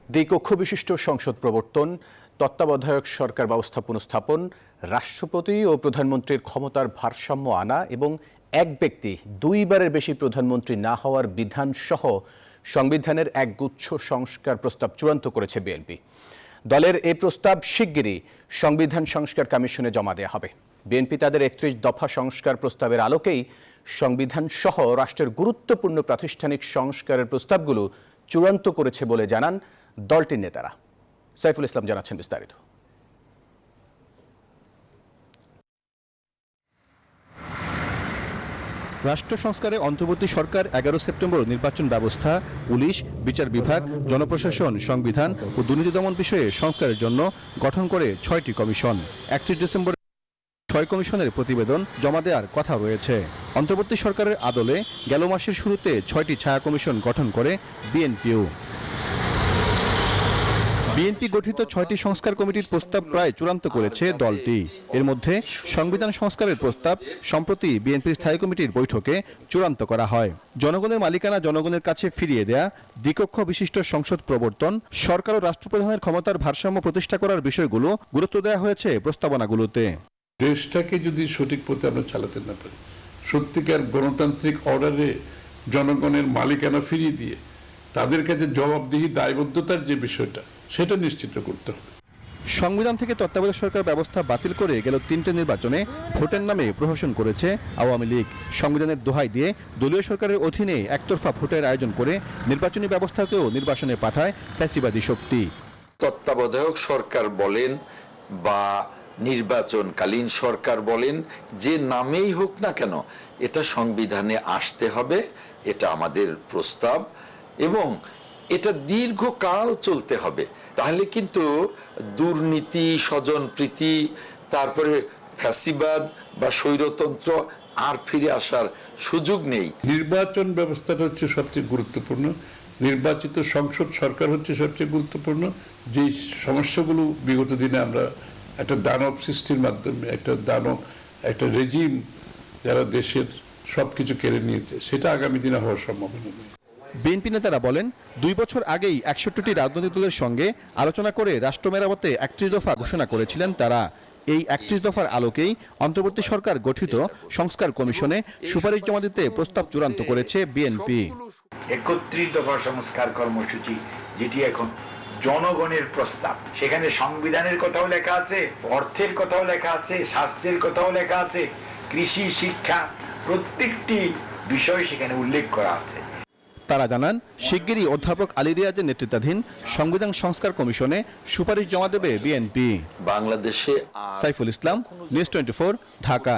দ্বিকক্ষ বিশিষ্ট সংসদ প্রবর্তন, তত্ত্বাবধায়ক সরকার ব্যবস্থা পুনঃস্থাপন, রাষ্ট্রপতি ও প্রধানমন্ত্রীর ক্ষমতার ভারসাম্য আনা এবং এক ব্যক্তি দুইবারের বেশি প্রধানমন্ত্রী না হওয়ার বিধান সহ সংবিধানের এক গুচ্ছ সংস্কার প্রস্তাব চূড়ান্ত করেছে বিএনপি। দলের এই প্রস্তাব শিগগিরই সংবিধান সংস্কার কমিশনে জমা দেওয়া হবে। বিএনপি তাদের ৩১ দফা সংস্কার প্রস্তাবের আলোকেই সংবিধান সহ রাষ্ট্রের গুরুত্বপূর্ণ প্রাতিষ্ঠানিক সংস্কারের প্রস্তাবগুলো চূড়ান্ত করেছে বলে জানান দলটির নেতারা। সাইফুল ইসলাম জানাচ্ছেন বিস্তারিত। রাষ্ট্র সংস্কারে অন্তর্বর্তী সরকার ১১ সেপ্টেম্বর নির্বাচন ব্যবস্থা, পুলিশ, বিচার বিভাগ, জনপ্রশাসন, সংবিধান ও দুর্নীতি দমন বিষয়ে সংস্কারের জন্য গঠন করে ৬টি কমিশন। ৩১ ডিসেম্বর ৬ কমিশনের প্রতিবেদন জমা দেওয়ার কথা রয়েছে। অন্তর্বর্তী সরকারের আদলে গেল মাসের শুরুতে ৬টি ছায়া কমিশন গঠন করে বিএনপিও। বিএনপি গঠিত ৬টি সংস্কার কমিটির প্রস্তাব প্রায় চূড়ান্ত করেছে দলটি। এর মধ্যে সংবিধান সংস্কারের প্রস্তাব সম্প্রতি বিএনপির স্থায়ী কমিটির বৈঠকে চূড়ান্ত করা হয়। জনগণের মালিকানা জনগণের কাছে ফিরিয়ে দেয়া, দ্বিকক্ষ বিশিষ্ট সংসদ প্রবর্তন, সরকার ও রাষ্ট্রপ্রধানের ক্ষমতার ভারসাম্য প্রতিষ্ঠা করার বিষয়গুলো গুরুত্ব দেওয়া হয়েছে প্রস্তাবনাগুলোতে। দেশটাকে যদি সঠিক পথে আমরা চালাতে না পারি, সত্যিকার গণতান্ত্রিক অর্ডারে জনগণের মালিকানা ফিরিয়ে দিয়ে তাদের কাছে জবাবদিহি, দায়বদ্ধতার যে বিষয়টা, সেটা নিশ্চিত করতে হবে। সংবিধান থেকে তত্ত্বাবধায়ক সরকার ব্যবস্থা বাতিল করে গেল ৩টে নির্বাচনে ভোটের নামে প্রহসন করেছে আওয়ামী লীগ। সংবিধানের দোহাই দিয়ে দলীয় সরকারের অধীনে একতরফা ভোটের আয়োজন করে নির্বাচনী ব্যবস্থাকেও নির্বাসনে পাঠায় ফ্যাসিবাদী শক্তি। তত্ত্বাবধায়ক সরকার বলেন বা নির্বাচনকালীন সরকার বলেন, যে নামেই হোক না কেন, এটা সংবিধানে আসতে হবে, এটা আমাদের প্রস্তাব এবং এটা দীর্ঘকাল চলতে হবে। তাহলে কিন্তু দুর্নীতি, স্বজনপ্রীতি, তারপরে ফ্যাসিবাদ বা স্বৈরতন্ত্র আর ফিরে আসার সুযোগ নেই। নির্বাচন ব্যবস্থাটা হচ্ছে সবচেয়ে গুরুত্বপূর্ণ, নির্বাচিত সংসদ সরকার হচ্ছে সবচেয়ে গুরুত্বপূর্ণ। যে সমস্যাগুলো বিগত দিনে আমরা একটা দানব সৃষ্টির মাধ্যমে একটা রেজিম যারা দেশের সবকিছু কেড়ে নিয়েছে, সেটা আগামী দিনে হওয়ার সম্ভাবনা নেই। বিএনপি নেতারা বলেন, ২ বছর আগেই ৬১টি রাজনৈতিক দলের সঙ্গে আলোচনা করে রাষ্ট্র মেরামতে ৩১ দফা ঘোষণা করেছিলেন তারা। এই ৩১ দফার আলোকেই অন্তর্বর্তী সরকার গঠিত সংস্কার কমিশনে সুপারিশ জমা দিতে প্রস্তাব চূড়ান্ত করেছে বিএনপি। ৩১ দফা সংস্কার কর্মসূচি, যেটি এখন জনগণের প্রস্তাব, সেখানে সংবিধানের কথাও লেখা আছে, অর্থের কথাও লেখা আছে, স্বাস্থ্যের কথাও লেখা আছে, কৃষি, শিক্ষা, প্রত্যেকটি বিষয় সেখানে উল্লেখ করা আছে। তারা জানান, শিগগিরই অধ্যাপক আলী রিয়াজের নেতৃত্বাধীন সংবিধান সংস্কার কমিশনে সুপারিশ জমা দেবে বিএনপি। বাংলাদেশে সাইফুল ইসলাম, নিউজ 24, ঢাকা।